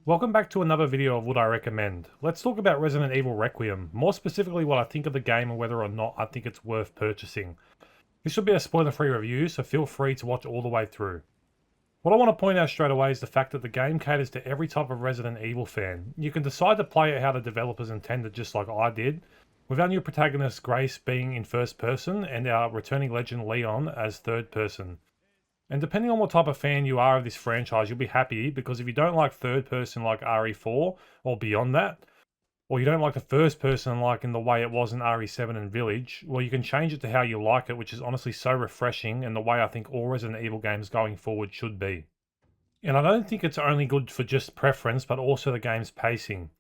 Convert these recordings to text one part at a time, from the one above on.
Welcome back to another video of what I recommend. Let's talk about Resident Evil Requiem, more specifically what I think of the game and whether or not I think it's worth purchasing. This should be a spoiler-free review, so feel free to watch all the way through. What I want to point out straight away is the fact that the game caters to every type of Resident Evil fan. You can decide to play it how the developers intended, just like I did, with our new protagonist Grace being in first person and our returning legend Leon as third person. And depending on what type of fan you are of this franchise, you'll be happy because if you don't like third person like RE4 or beyond that, or you don't like the first person like in the way it was in RE7 and Village, well, you can change it to how you like it, which is honestly so refreshing and the way I think all Resident Evil games going forward should be. And I don't think it's only good for just preference, but also the game's pacing.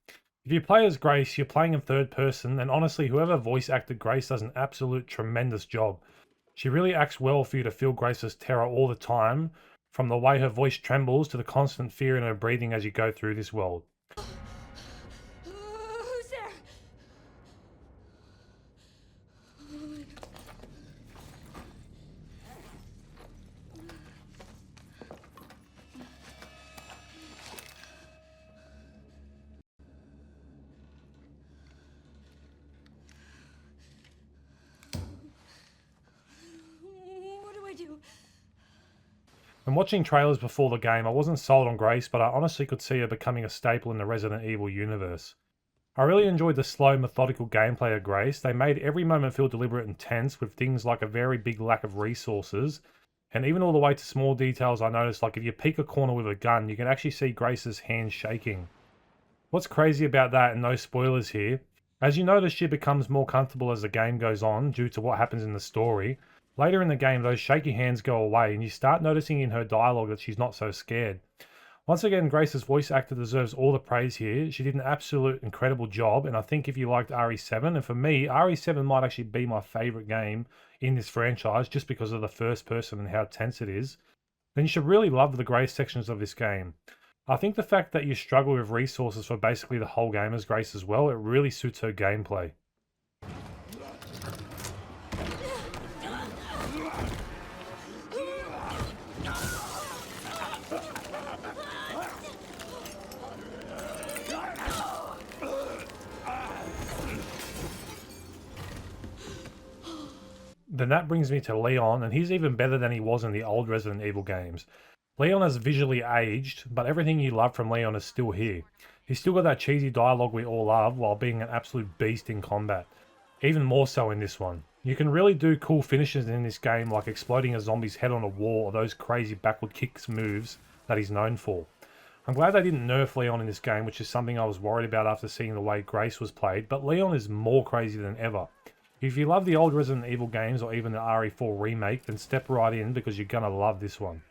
If you play as Grace, you're playing in third person, and honestly, whoever voice acted Grace does an absolute tremendous job. She really acts well for you to feel Grace's terror all the time, from the way her voice trembles to the constant fear in her breathing as you go through this world. Who's there? What do I do? When watching trailers before the game, I wasn't sold on Grace, but I honestly could see her becoming a staple in the Resident Evil universe. I really enjoyed the slow, methodical gameplay of Grace. They made every moment feel deliberate and tense, with things like a very big lack of resources, and even all the way to small details I noticed, like if you peek a corner with a gun, you can actually see Grace's hands shaking. What's crazy about that, and no spoilers here, as you notice she becomes more comfortable as the game goes on due to what happens in the story. Later in the game, those shaky hands go away, and you start noticing in her dialogue that she's not so scared. Once again, Grace's voice actor deserves all the praise here. She did an absolute incredible job, and I think if you liked RE7, and for me, RE7 might actually be my favourite game in this franchise just because of the first person and how tense it is, then you should really love the Grace sections of this game. I think the fact that you struggle with resources for basically the whole game as Grace as well, it really suits her gameplay. Then that brings me to Leon, and he's even better than he was in the old Resident Evil games. Leon has visually aged, but everything you love from Leon is still here. He's still got that cheesy dialogue we all love while being an absolute beast in combat. Even more so in this one. You can really do cool finishes in this game like exploding a zombie's head on a wall or those crazy backward kicks moves that he's known for. I'm glad they didn't nerf Leon in this game, which is something I was worried about after seeing the way Grace was played, but Leon is more crazy than ever. If you love the old Resident Evil games or even the RE4 remake, then step right in because you're gonna love this one.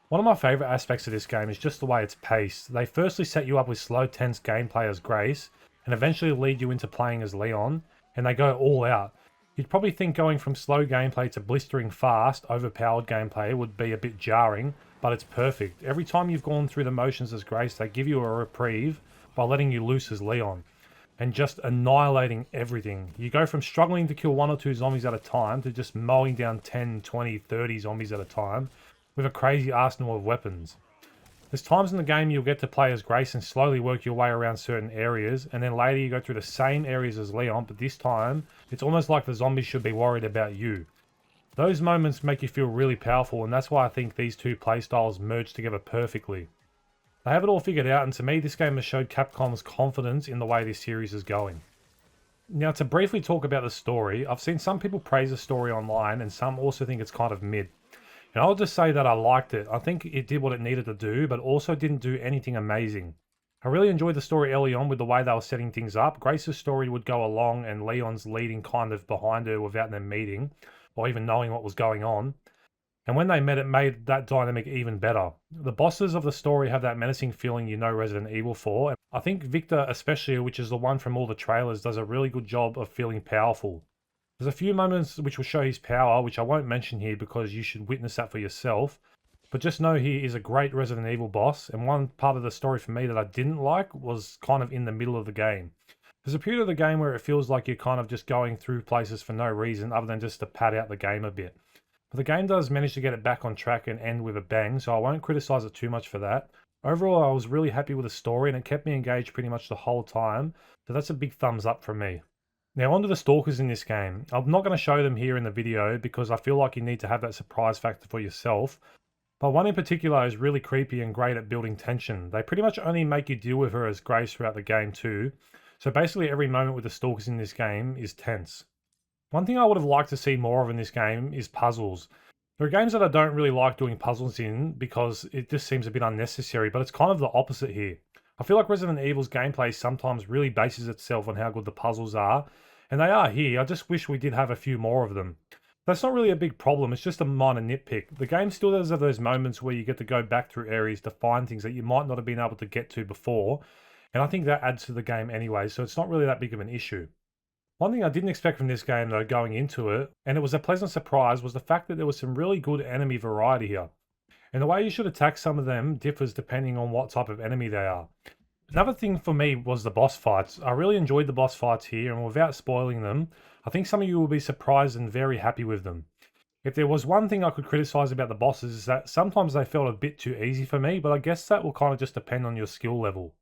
One of my favourite aspects of this game is just the way it's paced. They firstly set you up with slow, tense gameplay as Grace, and eventually lead you into playing as Leon, and they go all out. You'd probably think going from slow gameplay to blistering fast, overpowered gameplay would be a bit jarring, but it's perfect. Every time you've gone through the motions as Grace, they give you a reprieve by letting you loose as Leon and just annihilating everything. You go from struggling to kill 1 or 2 zombies at a time to just mowing down 10, 20, 30 zombies at a time with a crazy arsenal of weapons. There's times in the game you'll get to play as Grace and slowly work your way around certain areas, and then later you go through the same areas as Leon, but this time it's almost like the zombies should be worried about you. Those moments make you feel really powerful, and that's why I think these two playstyles merge together perfectly. They have it all figured out, and to me this game has showed Capcom's confidence in the way this series is going. Now, to briefly talk about the story, I've seen some people praise the story online and some also think it's kind of mid. And I'll just say that I liked it. I think it did what it needed to do, but also didn't do anything amazing. I really enjoyed the story early on with the way they were setting things up. Grace's story would go along and Leon's leading kind of behind her without them meeting, or even knowing what was going on. And when they met, it made that dynamic even better. The bosses of the story have that menacing feeling you know Resident Evil for. I think Victor especially, which is the one from all the trailers, does a really good job of feeling powerful. There's a few moments which will show his power, which I won't mention here because you should witness that for yourself. But just know he is a great Resident Evil boss, and one part of the story for me that I didn't like was kind of in the middle of the game. There's a period of the game where it feels like you're kind of just going through places for no reason other than just to pad out the game a bit. But the game does manage to get it back on track and end with a bang, so I won't criticise it too much for that. Overall, I was really happy with the story and it kept me engaged pretty much the whole time, so that's a big thumbs up from me. Now onto the stalkers in this game. I'm not going to show them here in the video because I feel like you need to have that surprise factor for yourself, but one in particular is really creepy and great at building tension. They pretty much only make you deal with her as Grace throughout the game too, so basically every moment with the stalkers in this game is tense. One thing I would have liked to see more of in this game is puzzles. There are games that I don't really like doing puzzles in because it just seems a bit unnecessary, but it's kind of the opposite here. I feel like Resident Evil's gameplay sometimes really bases itself on how good the puzzles are, and they are here. I just wish we did have a few more of them. That's not really a big problem, it's just a minor nitpick. The game still does have those moments where you get to go back through areas to find things that you might not have been able to get to before, and I think that adds to the game anyway, so it's not really that big of an issue. One thing I didn't expect from this game though going into it, and it was a pleasant surprise, was the fact that there was some really good enemy variety here. And the way you should attack some of them differs depending on what type of enemy they are. Another thing for me was the boss fights. I really enjoyed the boss fights here, and without spoiling them, I think some of you will be surprised and very happy with them. If there was one thing I could criticize about the bosses is that sometimes they felt a bit too easy for me, but I guess that will kind of just depend on your skill level.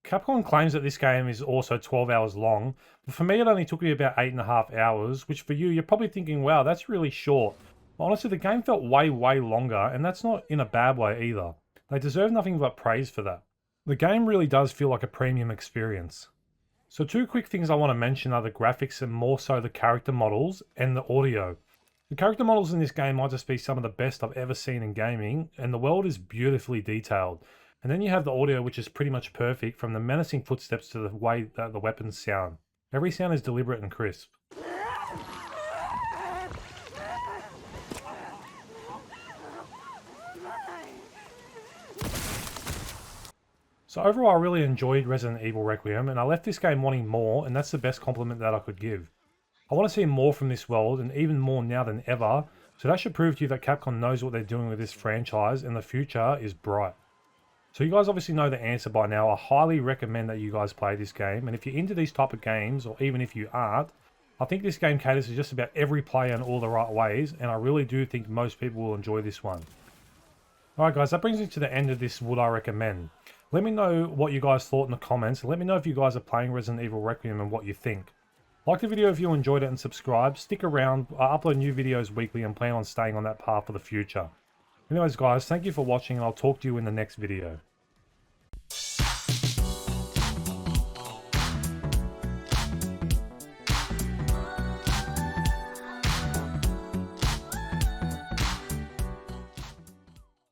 Capcom claims that this game is also 12 hours long, but for me it only took me about 8.5 hours, which for you, you're probably thinking, wow, that's really short. But honestly, the game felt way longer, and that's not in a bad way either. They deserve nothing but praise for that. The game really does feel like a premium experience. So two quick things I want to mention are the graphics and more so the character models and the audio. The character models in this game might just be some of the best I've ever seen in gaming, and the world is beautifully detailed. And then you have the audio, which is pretty much perfect, from the menacing footsteps to the way that the weapons sound. Every sound is deliberate and crisp. So overall, I really enjoyed Resident Evil Requiem, and I left this game wanting more, and that's the best compliment that I could give. I want to see more from this world, and even more now than ever, so that should prove to you that Capcom knows what they're doing with this franchise, and the future is bright. So you guys obviously know the answer by now. I highly recommend that you guys play this game. And if you're into these type of games, or even if you aren't, I think this game caters to just about every player in all the right ways. And I really do think most people will enjoy this one. Alright guys, that brings me to the end of this would I recommend. Let me know what you guys thought in the comments. And let me know if you guys are playing Resident Evil Requiem and what you think. Like the video if you enjoyed it and subscribe. Stick around. I upload new videos weekly and plan on staying on that path for the future. Anyways guys, thank you for watching and I'll talk to you in the next video.